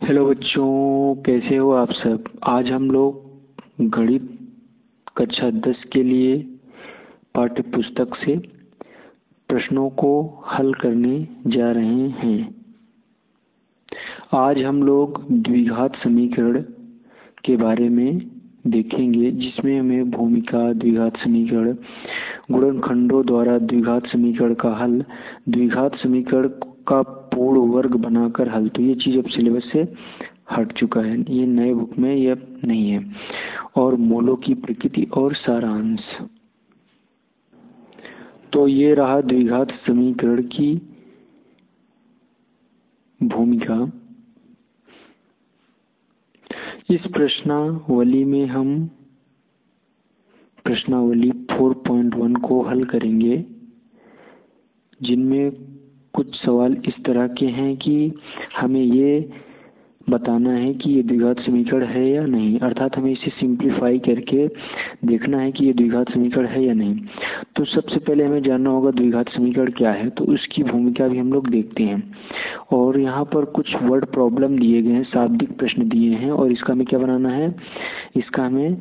Hello बच्चों, कैसे हो आप सब। आज हम लोग गणित कक्षा 10 के लिए पाठ्य पुस्तक से प्रश्नों को हल करने जा रहे हैं। आज हम लोग द्विघात समीकरण के बारे में देखेंगे, जिसमें हमें भूमिका, द्विघात समीकरण, गुणनखंडों द्वारा द्विघात समीकरण का हल, द्विघात समीकरण का पूर्ण वर्ग बनाकर हल। तो ये चीज़ अब सिलेबस से हट चुका है, ये नए बुक में ये अब नहीं है। और मूलों की प्रकृति और सारांश। तो ये रहा द्विघात समीकरण की भूमिका। इस प्रश्नावली में हम प्रश्नावली 4.1 को हल करेंगे, जिनमें कुछ सवाल इस तरह के हैं कि हमें ये बताना है कि ये द्विघात समीकरण है या नहीं, अर्थात हमें इसे सिंप्लीफाई करके देखना है कि ये द्विघात समीकरण है या नहीं। तो सबसे पहले हमें जानना होगा द्विघात समीकरण क्या है, तो उसकी भूमिका भी हम लोग देखते हैं। और यहाँ पर कुछ वर्ड प्रॉब्लम दिए गए हैं, शाब्दिक प्रश्न दिए हैं, और इसका हमें क्या बनाना है, इसका हमें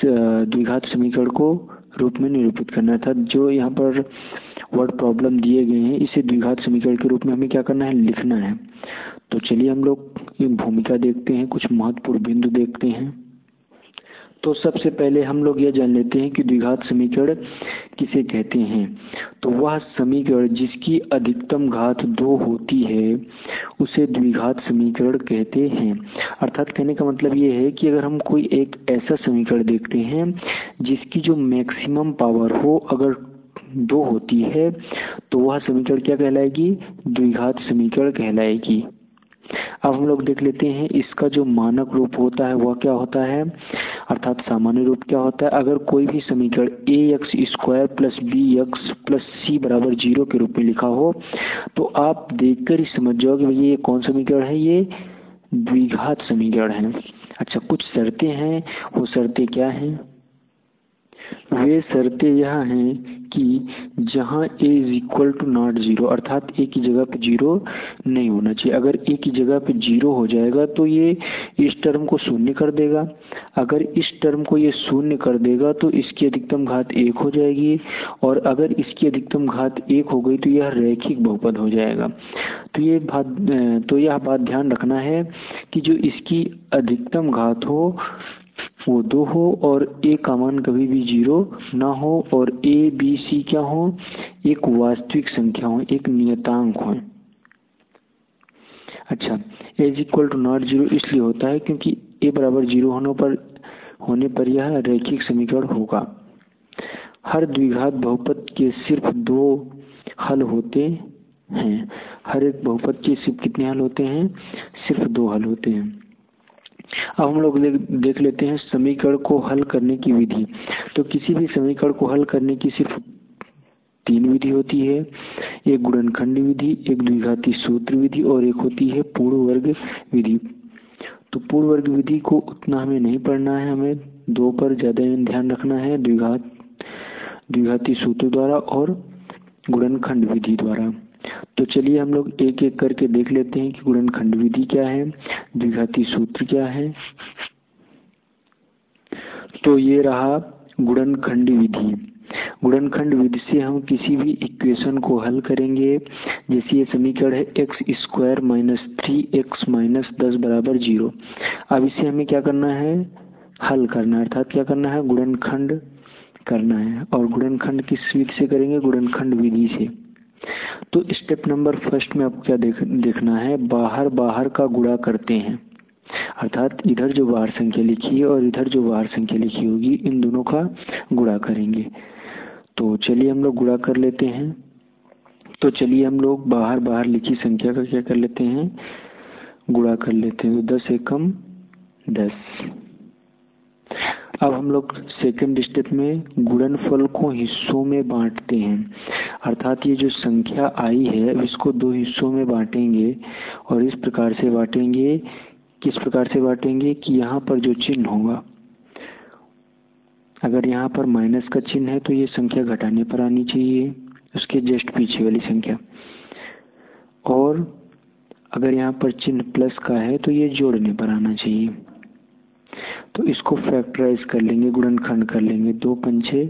द्विघात समीकरण को रूप में निरूपित करना था। जो यहाँ पर वर्ड प्रॉब्लम दिए गए हैं, इसे द्विघात समीकरण के रूप में हमें क्या करना है, लिखना है। तो चलिए हम लोग ये भूमिका देखते हैं, कुछ महत्वपूर्ण बिंदु देखते हैं। तो सबसे पहले हम लोग यह जान लेते हैं कि द्विघात समीकरण किसे कहते हैं। तो वह समीकरण जिसकी अधिकतम घात 2 होती है उसे द्विघात समीकरण कहते हैं। अर्थात कहने का मतलब ये है कि अगर हम कोई एक ऐसा समीकरण देखते हैं जिसकी जो मैक्सिमम पावर हो अगर 2 होती है, तो वह समीकरण क्या कहलाएगी, द्विघात समीकरण कहलाएगी। अब हम लोग देख लेते हैं इसका जो मानक रूप होता है वह क्या होता है, अर्थात सामान्य रूप क्या होता है। अगर कोई भी समीकरण ax² plus bx plus c बराबर 0 के रूप में लिखा हो, तो आप देखकर ही समझ जाओगे भैया ये कौन समीकरण है, ये द्विघात समीकरण है। अच्छा, कुछ शर्तें हैं, वो शर्तें क्या हैं, वे शर्तें यह हैं कि जहाँ a is equal to not 0, अर्थात a की जगह पे 0 नहीं होना चाहिए। अगर a की जगह पे 0 हो जाएगा तो ये इस टर्म को शून्य कर देगा। अगर इस टर्म को ये शून्य कर देगा तो इसकी अधिकतम घात 1 हो जाएगी, और अगर इसकी अधिकतम घात 1 हो गई तो यह रैखिक बहुपद हो जाएगा। तो यह बात ध्यान रखना है कि जो इसकी अधिकतम घात हो वो 2 हो, और a का मान कभी भी 0 ना हो, और a b c क्या हो, एक वास्तविक संख्या हो, एक नियतांक हो। अच्छा, a is equal to not 0 इसलिए होता है क्योंकि a बराबर 0 होने पर यह रैखिक समीकरण होगा। हर द्विघात बहुपद के सिर्फ 2 हल होते हैं। हर एक बहुपद के सिर्फ कितने हल होते हैं, सिर्फ 2 हल होते हैं। अब हम लोग देख लेते हैं समीकरण को हल करने की विधि। तो किसी भी समीकरण को हल करने की सिर्फ 3 विधि होती है, एक गुणनखंड विधि, एक द्विघाती सूत्र विधि, और एक होती है पूर्ण वर्ग विधि। तो पूर्ण वर्ग विधि को उतना हमें नहीं पढ़ना है, हमें 2 पर ज्यादा ध्यान रखना है, द्विघाती सूत्र द्वारा और गुणनखंड विधि द्वारा। तो चलिए हम लोग एक एक करके देख लेते हैं कि गुणनखंड विधि क्या है, द्विघाती सूत्र क्या है। तो ये रहा गुणनखंड विधि। गुणनखंड विधि से हम किसी भी इक्वेशन को हल करेंगे। जैसे ये समीकरण है x² माइनस 3x माइनस 10 बराबर 0। अब इसे हमें क्या करना है, हल करना है, अर्थात क्या करना है, गुणनखंड करना है। और गुणनखंड किस विधि से करेंगे, गुणनखंड विधि से। तो स्टेप नंबर फर्स्ट में आपको क्या देखना है, बाहर बाहर का गुणा करते हैं, अर्थात इधर जो बाहर संख्या लिखी है और इधर जो बाहर संख्या लिखी होगी इन दोनों का गुणा करेंगे। तो चलिए हम लोग गुणा कर लेते हैं। तो चलिए हम लोग बाहर बाहर लिखी संख्या का क्या कर लेते हैं, गुणा कर लेते हैं। तो 10 एकम 10। अब हम लोग सेकंड स्टेप में गुणनफल को हिस्सों में बांटते हैं, अर्थात ये जो संख्या आई है इसको 2 हिस्सों में बांटेंगे, और इस प्रकार से बांटेंगे, किस प्रकार से बांटेंगे कि यहाँ पर जो चिन्ह होगा, अगर यहाँ पर माइनस का चिन्ह है तो ये संख्या घटाने पर आनी चाहिए, उसके जस्ट पीछे वाली संख्या। और अगर यहाँ पर चिन्ह प्लस का है तो ये जोड़ने पर आना चाहिए। तो इसको फैक्टराइज कर लेंगे, गुणनखंड कर लेंगे। 2 पंचे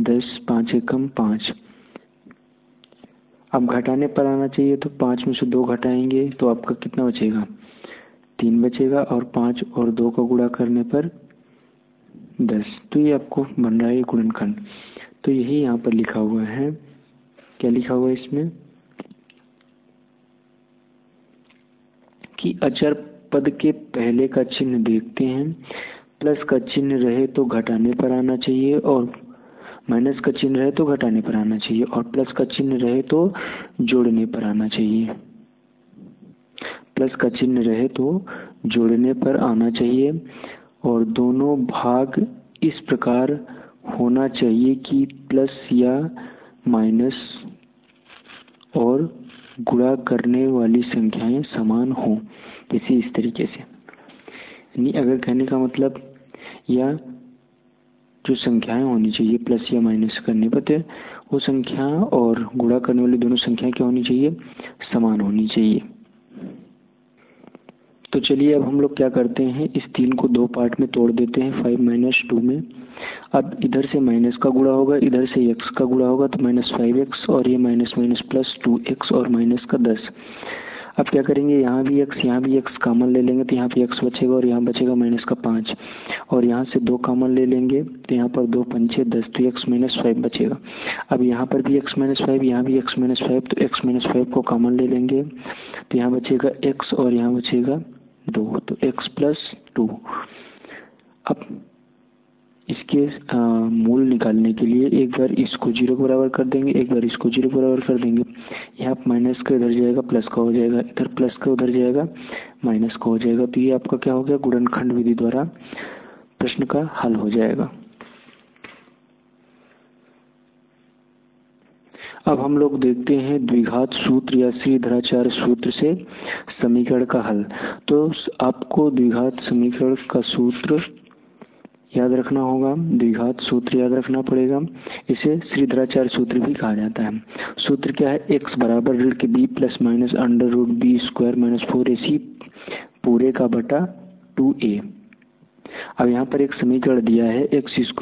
10, 5 एकम 5। अब घटाने पर आना चाहिए, तो 5 में से 2 घटाएंगे तो आपका कितना बचेगा? 3 बचेगा, और 5 और 2 का गुणा करने पर 10। तो ये आपको बन रहा है गुणनखंड। तो यही यहाँ पर लिखा हुआ है। क्या लिखा हुआ है इसमें कि अचर पद के पहले का चिन्ह देखते हैं, प्लस का चिन्ह रहे तो घटाने पर आना चाहिए, और माइनस का चिन्ह रहे तो घटाने पर आना चाहिए, और प्लस का चिन्ह रहे तो जोड़ने पर आना चाहिए। प्लस का चिन्ह रहे तो जोड़ने पर आना चाहिए, और दोनों भाग इस प्रकार होना चाहिए कि प्लस या माइनस और गुणा करने वाली संख्याएं समान हों। जैसे इस तरीके से, यानी अगर कहने का मतलब, या जो संख्याएं होनी चाहिए प्लस या माइनस करने पर, वो संख्या और गुणा करने वाली दोनों संख्याएं क्या होनी चाहिए? समान होनी चाहिए। तो चलिए अब हम लोग क्या करते हैं, इस 3 को 2 पार्ट में तोड़ देते हैं, 5 - 2 में। अब इधर से माइनस का गुणा होगा, इधर से x का गुणा होगा, तो -5x, और ये माइनस माइनस प्लस 2x, और माइनस का 10। अब क्या करेंगे, यहाँ भी x कॉमन ले लेंगे, तो यहाँ पे x बचेगा, और यहाँ बचेगा माइनस का 5, और यहाँ से 2 कॉमन ले लेंगे, तो यहाँ पर 2 पंचे 10, तो x - 5 बचेगा। अब यहाँ पर भी x - 5, यहाँ भी x - 5, तो x - 5 को कॉमन ले लेंगे, तो यहाँ बचेगा x, और यहाँ बचेगा 2, तो x + 2। अब इसके मूल निकालने के लिए एक बार इसको 0 के बराबर कर देंगे, एक बार इसको 0 के बराबर कर देंगे। यहाँ माइनस का इधर जाएगा, प्लस का हो जाएगा, इधर प्लस का उधर जाएगा, माइनस का हो जाएगा। तो ये आपका क्या हो गया? गुणनखंड विधि द्वारा प्रश्न का हल हो जाएगा। अब हम लोग देखते हैं द्विघात सूत्र या श्रीधराचार्य सूत्र से समीकरण का हल। तो आपको द्विघात समीकरण का सूत्र याद रखना होगा, द्विघात सूत्र याद रखना पड़ेगा। इसे श्रीधराचार्य सूत्र भी कहा जाता है। सूत्र क्या है? x बराबर ऋण के b + √b² - 4ac पूरे का बटा 2a। अब यहाँ पर एक समीकरण दिया है, x² -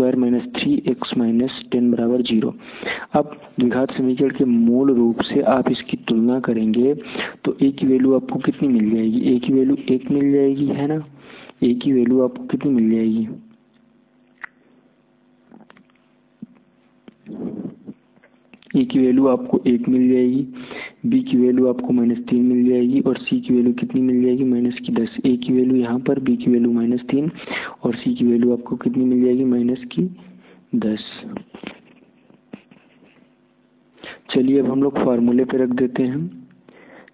3x - 10 = 0। अब द्विघात समीकरण के मूल रूप से आप इसकी तुलना करेंगे तो a की वैल्यू आपको कितनी मिल जाएगी? a की वैल्यू 1 मिल जाएगी, है ना? a की वैल्यू आपको कितनी मिल जाएगी? ए की वैल्यू आपको 1 मिल जाएगी, बी की वैल्यू आपको -3 मिल जाएगी, और सी की वैल्यू कितनी मिल जाएगी? -10। ए की वैल्यू यहाँ पर, बी की वैल्यू -3, और सी की वैल्यू आपको कितनी मिल जाएगी? -10। चलिए अब हम लोग फार्मूले पे रख देते हैं।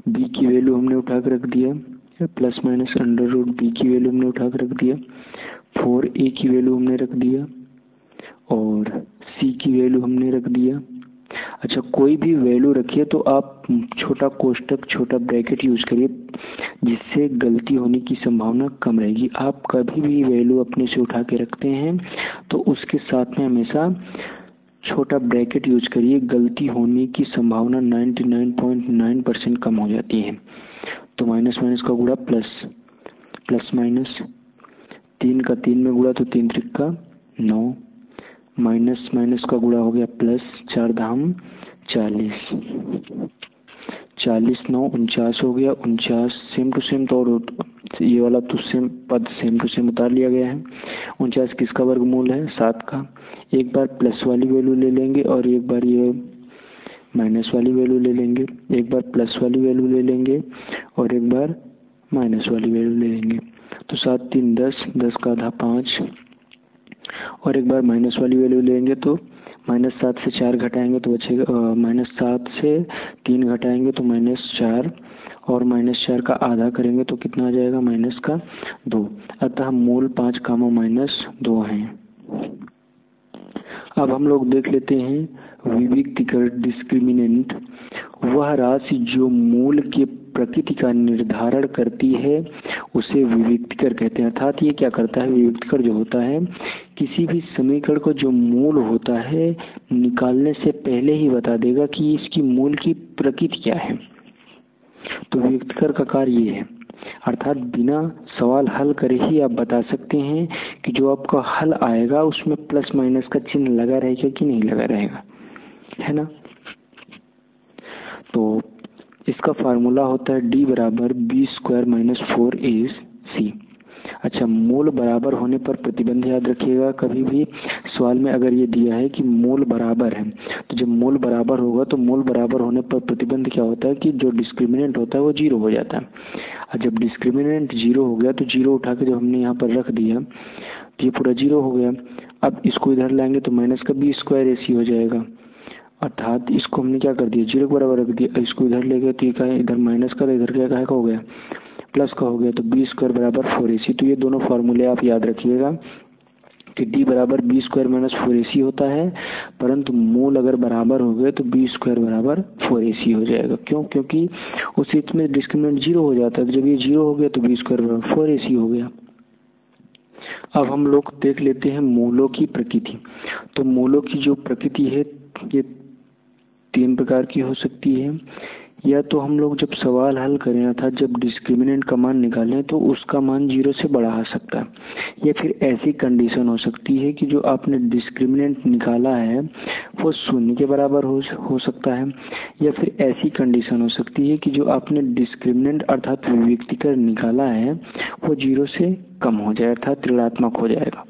बी की वैल्यू हमने उठा कर रख दिया, ±√b की वैल्यू हमने उठा कर रख दिया, 4a की वैल्यू हमने रख दिया, और सी की वैल्यू हमने रख दिया। अच्छा, कोई भी वैल्यू रखिए तो आप छोटा कोष्टक, छोटा ब्रैकेट यूज करिए, जिससे गलती होने की संभावना कम रहेगी। आप कभी भी वैल्यू अपने से उठा के रखते हैं तो उसके साथ में हमेशा छोटा ब्रैकेट यूज करिए, गलती होने की संभावना 99.9% कम हो जाती है। तो माइनस माइनस का गुणा प्लस, प्लस माइनस 3 का 3 में गुणा तो 3 × 3 = 9, माइनस माइनस का गुणा हो गया प्लस, 4 × 40, 40 9 49 हो गया, 49 सेम टू सेम, तो और ये वाला तो सेम पद सेम टू सेम उतार लिया गया है। 49 किसका वर्गमूल है? 7 का। एक बार प्लस वाली वैल्यू ले लेंगे, और एक बार ये माइनस वाली वैल्यू ले लेंगे। एक बार प्लस वाली वैल्यू ले लेंगे, और एक बार माइनस वाली वैल्यू ले लेंगे। तो 7 × 3 = 10, 10 का आधा 5, और एक बार माइनस वाली वैल्यू लेंगे तो -7 से 4 घटाएंगे तो बचेगा, -7 से 3 घटाएंगे तो -4, और -4 का आधा करेंगे तो कितना आ जाएगा? -2। अतः मूल 5, -2 हैं। अब हम लोग देख लेते हैं विविक्तिकर डिस्क्रिमिनेंट। वह राशि जो मूल के प्रकृति का निर्धारण करती है उसे विविक्तिकर कहते हैं। अर्थात ये क्या करता है? विविक्तिकर जो होता है, किसी भी समीकरण को जो मूल होता है निकालने से पहले ही बता देगा कि इसकी मूल की प्रकृति क्या है। तो वियुक्तिकर का कार्य ये है, अर्थात बिना सवाल हल करे ही आप बता सकते हैं कि जो आपका हल आएगा उसमें प्लस माइनस का चिन्ह लगा रहेगा कि नहीं लगा रहेगा, है ना। तो इसका फार्मूला होता है D बराबर B² - 4AC। अच्छा, मूल बराबर होने पर प्रतिबंध याद रखिएगा। कभी भी सवाल में अगर ये दिया है कि मूल बराबर है, तो जब मूल बराबर होगा तो मूल बराबर होने पर प्रतिबंध क्या होता है कि जो डिस्क्रिमिनेंट होता है वो 0 हो जाता है। और जब डिस्क्रिमिनेंट 0 हो गया तो 0 उठा के जब हमने यहाँ पर रख दिया तो ये पूरा 0 हो गया। अब इसको इधर लाएंगे तो माइनस का B² हो जाएगा, अर्थात इसको हमने क्या कर दिया, 0 के बराबर रख दिया। इसको इधर ले गए तो ये क्या है, इधर माइनस का, इधर क्या का हो गया, प्लस का हो गया, तो B² बराबर 4AC। तो ये दोनों फार्मूले आप याद रखिएगा कि D बराबर B² - 4AC होता है, परंतु मूल अगर बराबर हो गए तो B² बराबर 4AC हो जाएगा। क्यों? क्योंकि उस स्थिति में डिस्क्रिमिनेंट 0 हो जाता है, तो जब ये 0 हो गया तो B² बराबर 4AC हो गया। अब हम लोग देख लेते हैं मूलों की प्रकृति। तो मूलों की जो प्रकृति है ये 3 प्रकार की हो सकती है। या तो हम लोग जब सवाल हल करें अर्थात जब डिस्क्रिमिनेंट का मान निकालें तो उसका मान 0 से बड़ा आ सकता है, या फिर ऐसी कंडीशन हो सकती है कि जो आपने डिस्क्रिमिनेंट निकाला है वो 0 के बराबर हो सकता है, या फिर ऐसी कंडीशन हो सकती है कि जो आपने डिस्क्रिमिनेंट अर्थात वियुक्तिकर निकाला है वो 0 से कम हो जाए अर्थात ऋणात्मक हो जाएगा।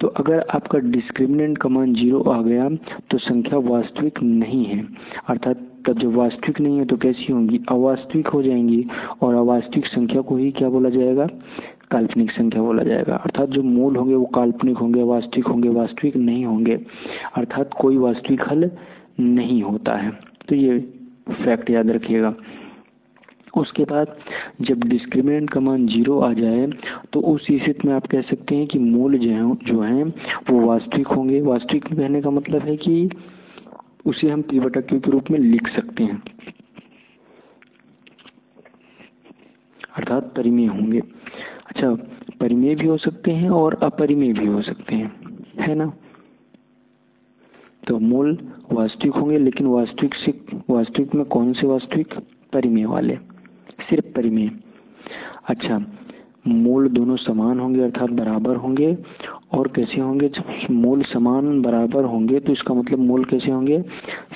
तो अगर आपका डिस्क्रिमिनेंट का मान 0 आ गया तो संख्या वास्तविक नहीं है, अर्थात तब जब वास्तविक नहीं है तो कैसी होंगी, अवास्तविक हो जाएंगी। और अवास्तविक संख्या को ही क्या बोला जाएगा, काल्पनिक संख्या बोला जाएगा। अर्थात जो मूल होंगे वो काल्पनिक होंगे, अवास्तविक होंगे, वास्तविक नहीं होंगे, अर्थात कोई वास्तविक हल नहीं होता है। तो ये फैक्ट याद रखिएगा। उसके बाद जब डिस्क्रिमिनेंट का मान 0 आ जाए तो उस स्थिति में आप कह सकते हैं कि मूल जो हैं वो वास्तविक होंगे। वास्तविक कहने का मतलब है कि उसे हम P/Q के रूप में लिख सकते हैं, अर्थात परिमेय होंगे। अच्छा, परिमेय भी हो सकते हैं और अपरिमेय भी हो सकते हैं, है ना। तो मूल वास्तविक होंगे, लेकिन वास्तविक में कौन से वास्तविक, परिमेय वाले, सिर्फ परिमेय। अच्छा, मूल दोनों समान होंगे अर्थात बराबर होंगे। और कैसे होंगे, जब मूल समान बराबर होंगे तो इसका मतलब मूल कैसे होंगे,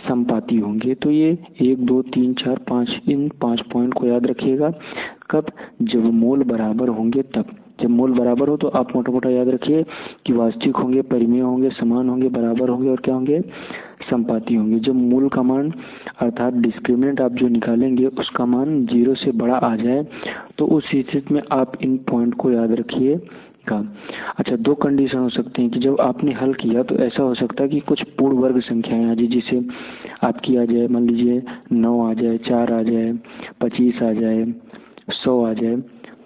समपाती होंगे। तो ये 1 2 3 4 5 इन 5 पॉइंट को याद रखिएगा। कब, जब मूल बराबर होंगे तब। जब मूल बराबर हो तो आप मोटा मोटा याद रखिए कि वास्तविक होंगे, परिमेय होंगे, समान होंगे, बराबर होंगे और क्या होंगे, समपाती होंगे। जब मूल का मान अर्थात डिस्क्रिमिनेंट आप जो निकालेंगे उसका मान 0 से बड़ा आ जाए तो उस स्थिति में आप इन पॉइंट को याद रखिएगा। अच्छा, 2 कंडीशन हो सकते हैं कि जब आपने हल किया तो ऐसा हो सकता है कि कुछ पूर्ण वर्ग संख्याएं आ जाए, जिसे आपकी आ जाए, मान लीजिए 9 आ जाए, 4 आ जाए, 25 आ जाए, 100 आ जाए।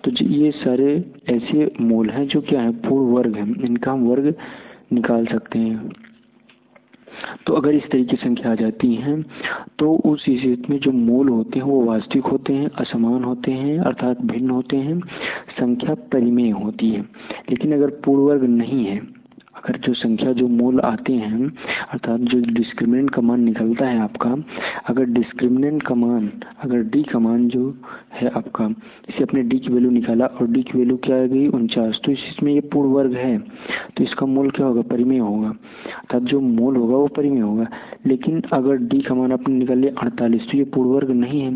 तो ये सारे ऐसे मूल हैं जो क्या है, पूर्ण वर्ग हैं, इनका हम वर्ग निकाल सकते हैं। तो अगर इस तरीके की संख्या आ जाती हैं तो उस स्थिति में जो मूल होते हैं वो वास्तविक होते हैं, असमान होते हैं अर्थात भिन्न होते हैं, संख्या परिमेय होती है। लेकिन अगर पूर्ण वर्ग नहीं है, अगर जो संख्या जो मूल आते हैं अर्थात जो डिस्क्रिमिनेंट का मान निकलता है आपका, अगर डिस्क्रिमिनेंट का मान, अगर डी का मान जो है आपका, इसे अपने डी की वैल्यू निकाला और डी की वैल्यू क्या आ गई 49, तो इसमें ये पूर्ण वर्ग है तो इसका मूल क्या होगा, परिमेय होगा, अर्थात जो मूल होगा वो परिमेय होगा। लेकिन अगर डी का मान आपने निकाल लिया 48 तो ये पूर्ण वर्ग नहीं है।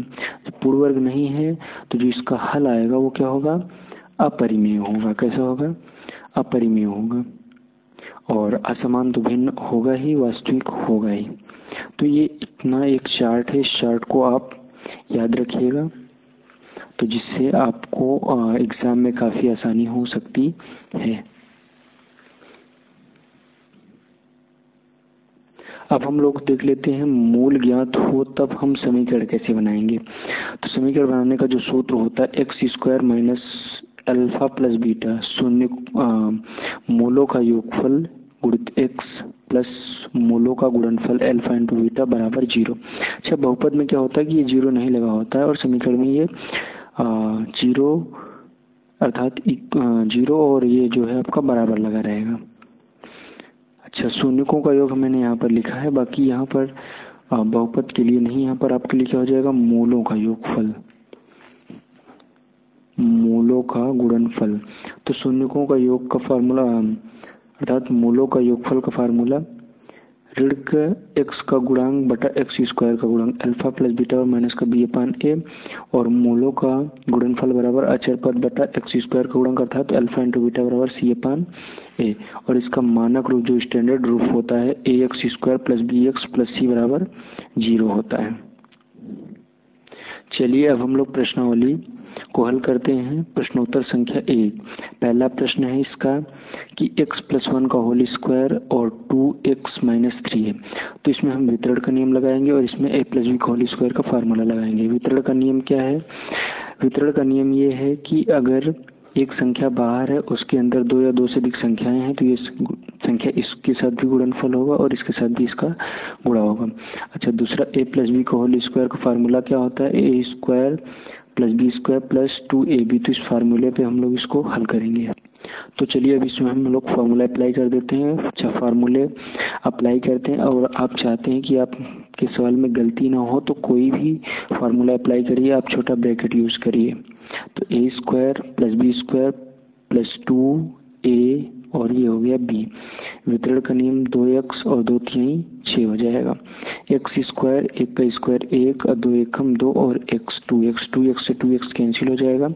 पूर्ण वर्ग नहीं है तो जो इसका हल आएगा वो क्या होगा, अपरिमेय होगा। कैसा होगा, अपरिमेय होगा। और असमान तो भिन्न होगा ही, वास्तविक होगा ही। तो ये इतना एक चार्ट है, इस चार्ट को आप याद रखिएगा तो जिससे आपको एग्जाम में काफ़ी आसानी हो सकती है। अब हम लोग देख लेते हैं मूल ज्ञात हो तब हम समीकरण कैसे बनाएंगे। तो समीकरण बनाने का जो सूत्र होता है x² - अल्फा प्लस बीटा, शून्य मूलों का योगफल गुणित x प्लस मूलों का गुणनफल अल्फा इंटू बीटा बराबर 0। अच्छा, बहुपद में क्या होता है कि ये 0 नहीं लगा होता है और समीकरण में ये 0 अर्थात 0 और ये जो है आपका बराबर लगा रहेगा। अच्छा, शून्यकों का योग मैंने यहाँ पर लिखा है, बाकी यहाँ पर बहुपद के लिए नहीं, यहाँ पर आपके लिए क्या हो जाएगा, मूलों का योगफल। मूलों का गुणनफल। तो शून्यकों का योग का फार्मूला अर्थात मूलों का योगफल का फार्मूला ऋण का x का गुणांक बटा x स्क्वायर का गुणांक अल्फा प्लस बीटा और माइनस का b अपान ए, और मूलों का गुणनफल बराबर अचर पद बटा x स्क्वायर का गुणांक अर्थात अल्फा इंटू बीटा बराबर c अपान ए, और इसका मानक रूप जो स्टैंडर्ड रूप होता है ax square plus bx plus c बराबर 0 होता है। चलिए अब हम लोग प्रश्नावली को हल करते हैं। प्रश्नोत्तर संख्या 1। पहला प्रश्न है इसका कि x प्लस 1 का होल स्क्वायर और 2x माइनस 3 है। तो इसमें हम वितरण का नियम लगाएंगे और इसमें a प्लस b का होल स्क्वायर का फार्मूला लगाएंगे। वितरण का नियम क्या है? वितरण का नियम ये है कि अगर एक संख्या बाहर है, उसके अंदर दो या दो से अधिक संख्याएं हैं, तो ये संख्या इसके साथ भी गुणनफल होगा और इसके साथ भी इसका गुणा होगा। अच्छा, दूसरा a प्लस बी का होल स्क्वायर का फार्मूला क्या होता है? A square plus B square plus 2ab। तो इस फार्मूले पे हम लोग इसको हल करेंगे। तो चलिए अब इसमें हम लोग फार्मूला अप्लाई कर देते हैं। अच्छा, फार्मूले अप्लाई करते हैं और आप चाहते हैं कि आपके सवाल में गलती ना हो तो कोई भी फार्मूला अप्लाई करिए, आप छोटा ब्रैकेट यूज करिए। तो A square plus B square plus 2a और ये हो गया b। वितरण का नियम 2x और 2 तिहाई 6 हो जाएगा। x स्क्वायर, एक का स्क्वायर 1 और 2 एकम 2 और x 2x से 2x कैंसिल हो जाएगा।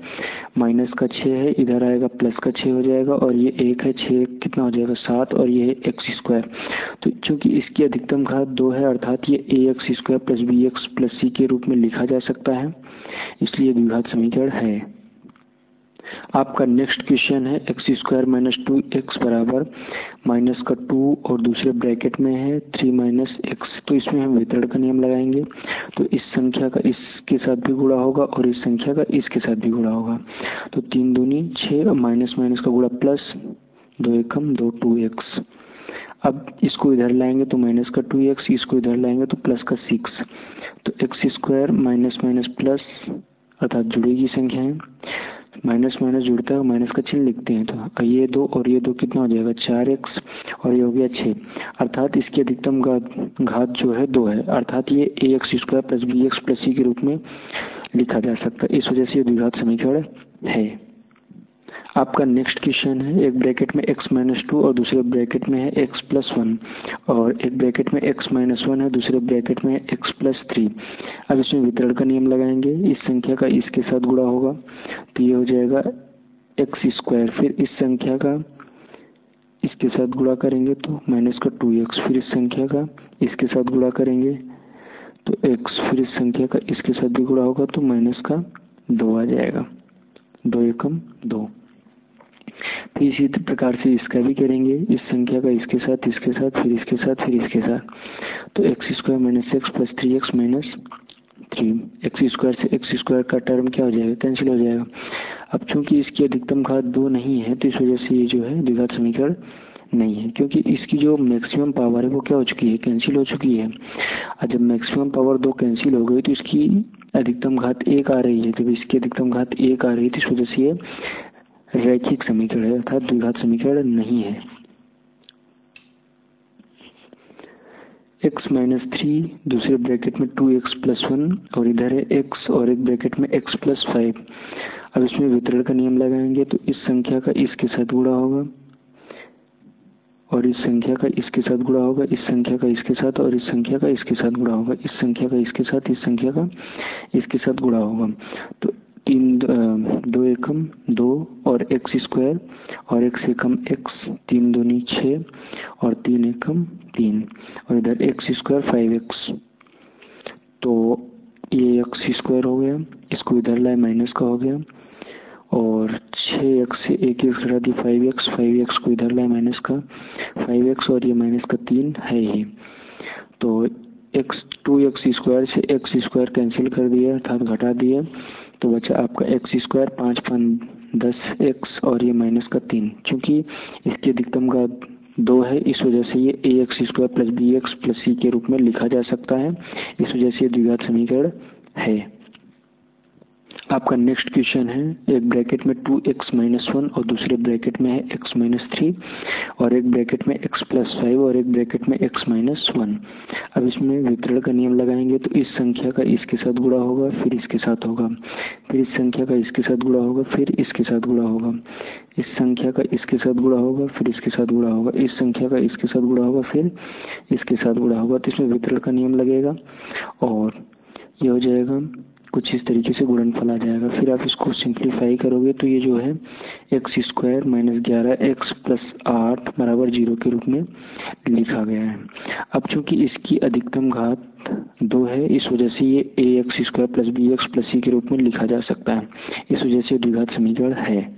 माइनस का 6 है, इधर आएगा प्लस का 6 हो जाएगा और ये 1 है, 6 कितना हो जाएगा 7 और ये है x स्क्वायर। तो चूंकि इसकी अधिकतम घात 2 है अर्थात ये ax square plus bx plus c के रूप में लिखा जा सकता है, इसलिए द्विघात समीकरण है। आपका नेक्स्ट क्वेश्चन है x स्क्वायर माइनस 2x बराबर माइनस का 2 और दूसरे ब्रैकेट में है 3 माइनस x। तो इसमें हम वितरण का नियम लगाएंगे। तो इस संख्या का इसके साथ भी गुणा होगा और इस संख्या का इसके साथ भी गुणा होगा। तो 3 दूनी 6 और माइनस माइनस का गुणा प्लस 2 एकम 2 2x। अब इसको इधर लाएंगे तो माइनस का 2x, इसको इधर लाएंगे तो प्लस का 6। तो x square minus minus plus अर्थात जुड़ेगी संख्या है, माइनस माइनस जुड़ता है, माइनस का चिन्ह लिखते हैं। तो ये 2 और ये 2 कितना हो जाएगा 4x और ये हो गया 6, अर्थात इसकी अधिकतम घात जो है 2 है, अर्थात ये ax square plus bx plus c के रूप में लिखा जा सकता है। इस वजह से ये द्विघात समीकरण है। आपका नेक्स्ट क्वेश्चन है, एक ब्रैकेट में x माइनस 2 और दूसरे ब्रैकेट में है x प्लस 1 और एक ब्रैकेट में x माइनस 1 है, दूसरे ब्रैकेट में x प्लस 3। अब इसमें वितरण का नियम लगाएंगे। इस संख्या का इसके साथ गुणा होगा तो ये हो जाएगा x स्क्वायर, फिर इस संख्या का इसके साथ गुणा करेंगे तो माइनस का 2x, फिर इस संख्या का इसके साथ गुणा करेंगे तो x, फिर इस संख्या का इसके साथ भी गुणा होगा तो माइनस का 2 आ जाएगा, 2 एकम 2। फिर इसी प्रकार से इसका भी करेंगे, इस संख्या का इसके साथ, इसके साथ, फिर इसके साथ, फिर इसके साथ। तो x square minus x plus 3x minus 3। X square से एक्स स्क्वायर का टर्म क्या हो जाएगा कैंसिल हो जाएगा। अब चूंकि इसकी अधिकतम घात 2 नहीं है तो इस वजह से ये जो है द्विघात समीकरण नहीं है, क्योंकि इसकी जो मैक्सिमम पावर है वो क्या हो चुकी है कैंसिल हो चुकी है। और जब मैक्सिमम पावर 2 कैंसिल हो गई तो इसकी अधिकतम घात 1 आ रही है, जब इसकी अधिकतम घात 1 आ रही है तो इस वजह से ये रैखिक समीकरण है अर्थात द्विघात समीकरण नहीं है। x माइनस 3 दूसरे ब्रैकेट में 2x प्लस 1 और इधर है x और एक ब्रैकेट में x प्लस 5। अब इसमें वितरण का नियम लगाएंगे तो इस संख्या का इसके साथ गुणा होगा और इस संख्या का इसके साथ गुणा होगा, इस संख्या का इसके साथ और इस संख्या का इसके साथ गुणा होगा, इस संख्या का इसके साथ, इस संख्या का इसके साथ गुणा होगा। तो 2 एकम 2 और x स्क्वायर और x एकम x, 3 दूनी 6 और 3 एकम 3 और इधर x स्क्वायर 5x। तो ये x स्क्वायर हो गया, इसको इधर लाए माइनस का हो गया और 6x से 1x घटा दी 5x को इधर लाए माइनस का 5x और ये माइनस का 3 है ही। तो 2x स्क्वायर से x स्क्वायर कैंसिल कर दिया अर्थात घटा दिया तो बचा आपका x स्क्वायर 5 5 10x और ये माइनस का 3। क्योंकि इसकी अधिकतम का 2 है इस वजह से ये ax square plus bx plus c के रूप में लिखा जा सकता है, इस वजह से ये द्विघात समीकरण है। आपका नेक्स्ट क्वेश्चन है, एक ब्रैकेट में 2x - 1 और दूसरे ब्रैकेट में है x - 3 और एक ब्रैकेट में x + 5 और एक ब्रैकेट में x - 1। अब इसमें वितरण का नियम लगाएंगे तो इस संख्या का इसके साथ गुणा होगा, फिर इसके साथ होगा, फिर इस संख्या का इसके साथ गुणा होगा, फिर इसके साथ गुणा होगा, इस संख्या का इसके साथ गुणा होगा, फिर इसके साथ गुणा होगा, इस संख्या का इसके साथ गुणा होगा, फिर इसके साथ गुणा होगा। तो इसमें वितरण का नियम लगेगा और ये हो जाएगा कुछ इस तरीके से गुणनफल आ जाएगा। फिर आप इसको सिंप्लीफाई करोगे तो ये जो है x² - 11x + 8 = 0 के रूप में लिखा गया है। अब चूंकि इसकी अधिकतम घात 2 है, इस वजह से ये ax² + bx + c के रूप में लिखा जा सकता है। इस वजह से द्विघात समीकरण है।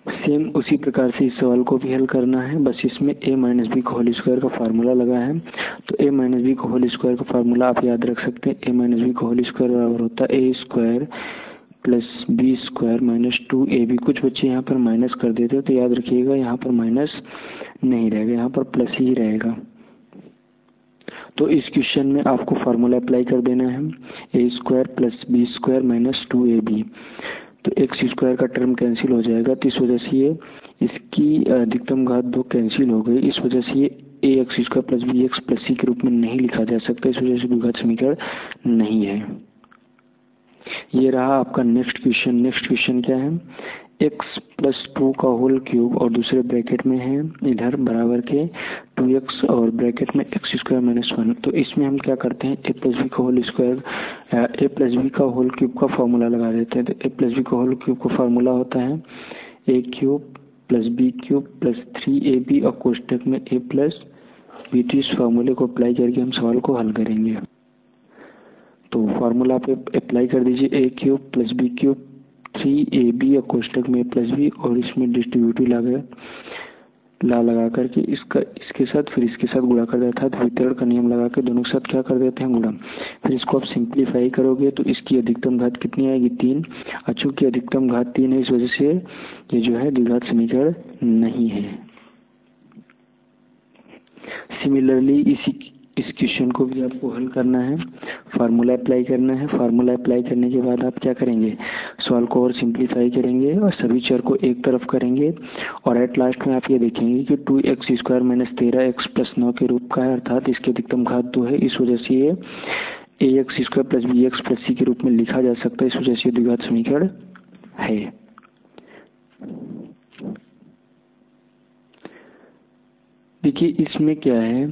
सेम उसी प्रकार से इस सवाल को भी हल करना है, बस इसमें a - b का होल स्क्वायर का फार्मूला लगा है। तो a - b का होल स्क्वायर का फार्मूला आप याद रख सकते हैं। a - b का होल स्क्वायर बराबर होता है a² + b² - 2ab। कुछ बच्चे यहाँ पर माइनस कर देते हैं तो याद रखिएगा यहाँ पर माइनस नहीं रहेगा, यहाँ पर प्लस ही रहेगा। तो इस क्वेश्चन में आपको फार्मूला अप्लाई कर देना है, a² + b² - 2ab। तो x² का टर्म कैंसिल हो जाएगा, तो इस वजह से ये इसकी अधिकतम घात 2 कैंसिल हो गई। इस वजह से ये ax² + bx + c के रूप में नहीं लिखा जा सकता, इस वजह से द्विघात समीकरण नहीं है। ये रहा आपका नेक्स्ट क्वेश्चन। नेक्स्ट क्वेश्चन क्या है, x + 2 का होल क्यूब और दूसरे ब्रैकेट में है इधर बराबर के 2x और ब्रैकेट में x² - 1। तो इसमें हम क्या करते हैं, a + b का होल स्क्वायर a + b का होल क्यूब का फार्मूला लगा देते हैं। तो a + b का होल क्यूब का फार्मूला होता है a³ + b³ + 3ab और कोष्टक में a + b। तो इस फार्मूले को अप्लाई करके हम सवाल को हल करेंगे। तो फार्मूला आप अप्लाई कर दीजिए, a³ + b³ 3ab और कोष्टक में a + b और इसमें डिस्ट्रीब्यूटिव लगा करके इसके साथ फिर इसके साथ गुणा कर देता है। तो वितरण का नियम लगा के दोनों के साथ क्या कर देते हैं, गुणा। फिर इसको आप सिंप्लीफाई करोगे तो इसकी अधिकतम घात कितनी आएगी, 3। चूंकि अधिकतम घात 3 है, इस वजह से ये जो है द्विघात समीकरण नहीं है। सिमिलरली इस क्वेश्चन को भी आपको हल करना है, फार्मूला अप्लाई करना है। फार्मूला अप्लाई करने के बाद आप क्या करेंगे, सवाल को और सिंप्लीफाई करेंगे और सभी चर को एक तरफ करेंगे और एट लास्ट में आप ये देखेंगे कि 2x² - 13x + 9 के रूप का है, अर्थात इसकी अधिकतम घात 2 है। इस वजह से ये ax² + bx + c के रूप में लिखा जा सकता है, इस वजह से द्विघात समीकरण है। देखिए इसमें क्या है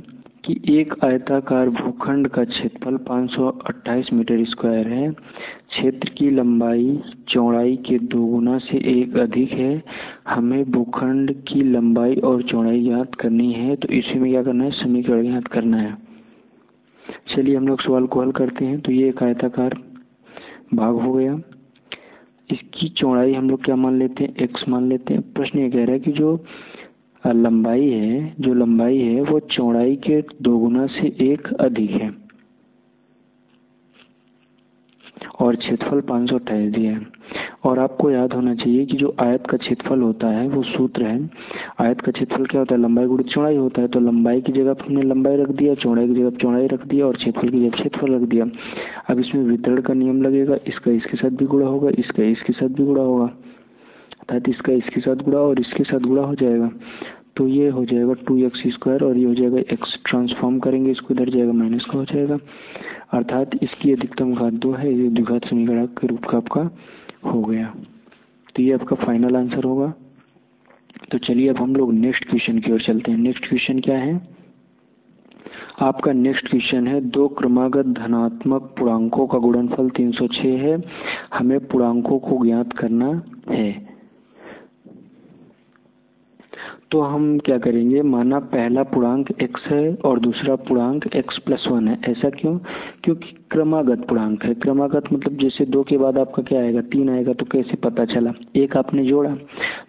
कि एक आयताकार भूखंड का क्षेत्रफल 528 मीटर स्क्वायर है। क्षेत्र की लंबाई चौड़ाई के 2 गुना से 1 अधिक है। हमें भूखंड की लंबाई और चौड़ाई ज्ञात करनी है। तो इसमें क्या करना है, समीकरण ज्ञात करना है। चलिए हम लोग सवाल को हल करते हैं। तो ये एक आयताकार भाग हो गया, इसकी चौड़ाई हम लोग क्या मान लेते हैं, x मान लेते हैं। प्रश्न ये कह रहा है कि जो लंबाई है वो चौड़ाई के 2 गुना से 1 अधिक है और क्षेत्रफल 528 दिया है। और आपको याद होना चाहिए कि जो आयत का क्षेत्रफल होता है वो सूत्र है, आयत का क्षेत्रफल क्या होता है, लंबाई गुणित चौड़ाई होता है। तो लंबाई की जगह पर हमने लंबाई रख दिया, चौड़ाई की जगह चौड़ाई रख दिया और क्षेत्रफल की जगह क्षेत्रफल रख दिया। अब इसमें वितरण का नियम लगेगा, इसका इसके साथ भी गुणा होगा, इसका इसके साथ भी गुणा होगा, अर्थात इसका इसके साथ गुणा और इसके साथ गुणा हो जाएगा। तो ये हो जाएगा 2x² और ये हो जाएगा x। ट्रांसफॉर्म करेंगे इसको, इधर जाएगा माइनस का हो जाएगा, अर्थात इसकी अधिकतम घात 2 है। ये द्विघात समीकरण के रूप का आपका हो गया। तो ये आपका फाइनल आंसर होगा। तो चलिए अब हम लोग नेक्स्ट क्वेश्चन की ओर चलते हैं। नेक्स्ट क्वेश्चन क्या है, आपका नेक्स्ट क्वेश्चन है, 2 क्रमागत धनात्मक पूर्णांकों का गुणनफल 306 है। हमें पूर्णांकों को ज्ञात करना है। तो हम क्या करेंगे, माना पहला पूर्णांक x है और दूसरा पूर्णांक x + 1 है। ऐसा क्यों, क्योंकि क्रमागत पूर्णांक है। क्रमागत मतलब जैसे 2 के बाद आपका क्या आएगा, 3 आएगा। तो कैसे पता चला, एक आपने जोड़ा।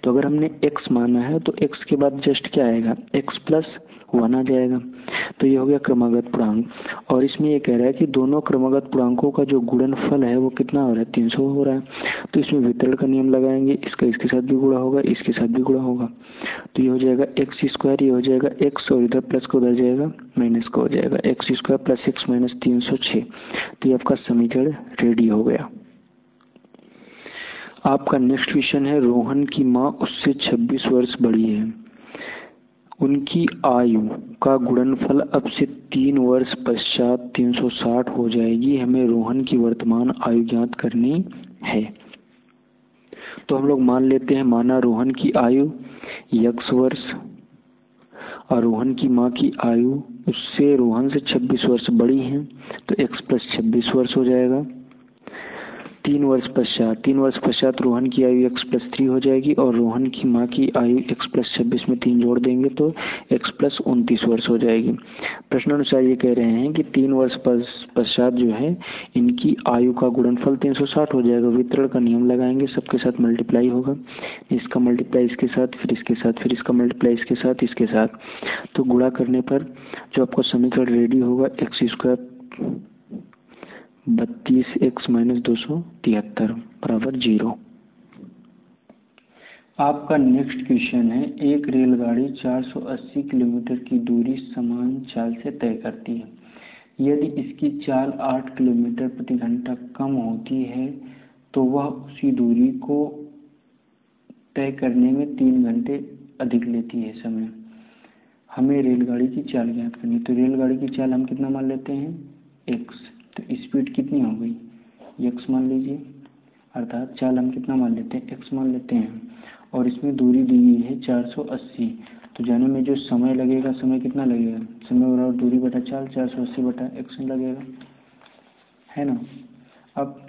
तो अगर हमने x माना है तो x के बाद जस्ट क्या आएगा, x + 1 आ जाएगा। तो ये हो गया क्रमागत पूर्णांक। और इसमें ये कह रहा है कि दोनों क्रमागत पूर्णांकों का जो गुणनफल है वो कितना हो रहा है, 300 हो रहा है। तो इसमें वितरण का नियम लगाएंगे, इसका इसके साथ भी गुणा होगा, इसके साथ भी गुणा होगा। तो ये हो जाएगा x², ये हो जाएगा x और इधर प्लस का उधर जाएगा माइनस का हो जाएगा x² + x - 306। तो ये आपका समीकरण रेडी हो गया। आपका नेक्स्ट क्वेश्चन है, रोहन की माँ उससे 26 वर्ष बड़ी है, उनकी आयु का गुणनफल अब से 3 वर्ष पश्चात 360 हो जाएगी, हमें रोहन की वर्तमान आयु ज्ञात करनी है। तो हम लोग मान लेते हैं, माना रोहन की आयु x वर्ष और रोहन की माँ की आयु उससे रोहन से 26 वर्ष बड़ी है, तो x प्लस 26 वर्ष हो जाएगा। 3 वर्ष पश्चात रोहन की आयु x प्लस 3 हो जाएगी और रोहन की माँ की आयु x प्लस 26 में 3 जोड़ देंगे तो x प्लस 29 वर्ष हो जाएगी। प्रश्नानुसार ये कह रहे हैं कि 3 वर्ष पश्चात जो है इनकी आयु का गुणनफल 360 हो जाएगा। वितरण का नियम लगाएंगे, सबके साथ मल्टीप्लाई होगा, इसका मल्टीप्लाई इसके साथ, फिर इसके साथ, फिर इसका मल्टीप्लाई इसके साथ, इसके साथ, तो गुणा करने पर जो आपको समीकरण रेडी होगा x स्क्वायर 32x माइनस 273 बराबर 0। आपका नेक्स्ट क्वेश्चन है, एक रेलगाड़ी 480 किलोमीटर की दूरी समान चाल से तय करती है, यदि इसकी चाल 8 किलोमीटर प्रति घंटा कम होती है तो वह उसी दूरी को तय करने में 3 घंटे अधिक लेती है समय। हमें रेलगाड़ी की चाल ज्ञात करनी। तो रेलगाड़ी की चाल हम कितना मान लेते हैं, x, तो स्पीड कितनी हो गई, x मान लीजिए, अर्थात चाल हम कितना मान लेते हैं, x मान लेते हैं, और इसमें दूरी दी गई है 480। तो जाने में जो समय लगेगा, समय कितना लगेगा, समय बराबर दूरी बटा चाल, 480 बटा x लगेगा, है ना। अब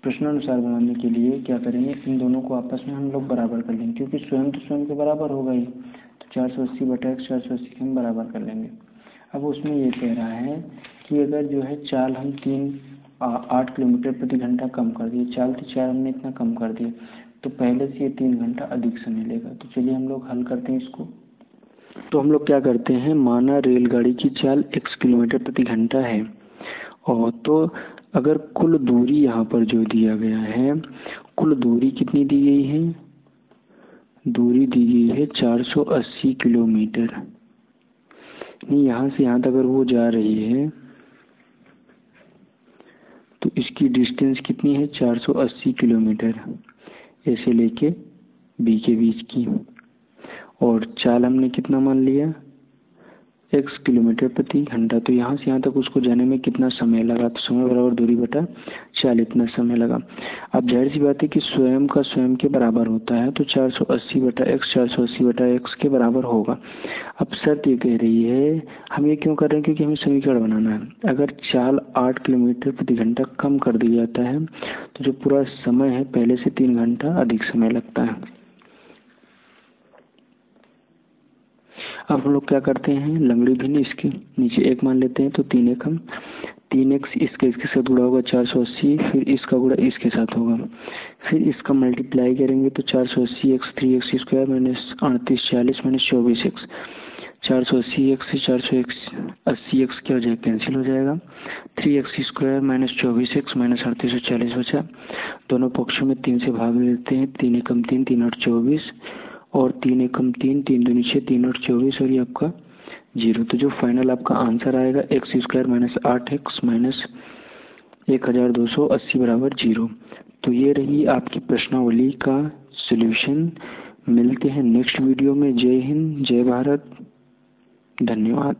प्रश्नानुसार बनाने के लिए क्या करेंगे, इन दोनों को आपस में हम लोग बराबर कर लेंगे, क्योंकि स्वयं तो स्वयं के बराबर होगा ही, तो 480 बटा x 480 के हम बराबर कर लेंगे। अब उसमें ये कह रहा है कि अगर जो है चाल हम 8 किलोमीटर प्रति घंटा कम कर दिए, चाल थी 4, हमने इतना कम कर दिया, तो पहले से ये 3 घंटा अधिक समय लेगा। तो चलिए हम लोग हल करते हैं इसको। तो हम लोग क्या करते हैं, माना रेलगाड़ी की चाल x किलोमीटर प्रति घंटा है, और तो अगर कुल दूरी यहाँ पर जो दिया गया है, कुल दूरी कितनी दी गई है, दूरी दी गई है 480 किलोमीटर, नहीं यहाँ से यहाँ तक अगर वो जा रही है तो इसकी डिस्टेंस कितनी है, 480 किलोमीटर, ऐसे लेके बी के बीच की, और चाल हमने कितना मान लिया, x किलोमीटर प्रति घंटा, तो यहाँ से यहाँ तक उसको जाने में कितना समय लगा, तो समय बराबर दूरी बटा चाल, इतना समय लगा। अब जाहिर सी बात है कि स्वयं का स्वयं के बराबर होता है, तो 480 बटा x 480 बटा x के बराबर होगा। अब शर्त ये कह रही है, हम ये क्यों कर रहे हैं, क्योंकि हमें समीकरण बनाना है। अगर चाल 8 किलोमीटर प्रति घंटा कम कर दिया जाता है तो जो पूरा समय है पहले से 3 घंटा अधिक समय लगता है। अब हम लोग क्या करते हैं, लंगड़ी भिन्न इसके नीचे 1 मान लेते हैं, तो 3 हम 3x इसके साथ गुणा होगा 480, फिर इसका गुणा इसके साथ होगा, फिर इसका मल्टीप्लाई करेंगे तो 480x 3x square minus 38 40 minus 24x, 480x से 480x क्या हो जाएगा, कैंसिल हो जाएगा, 3x square minus 24x minus 3840 बचा, दोनों पक्षों में 3 से भाग लेते हैं, 3 एकम 3 3 और 24, और 3 एकम 3 3 दूनी 6 3 और 24, और ये आपका 0। तो जो फाइनल आपका आंसर आएगा x square minus 8x minus 1280 बराबर 0। तो ये रही आपकी प्रश्नावली का सॉल्यूशन। मिलते हैं नेक्स्ट वीडियो में। जय हिंद, जय भारत, धन्यवाद।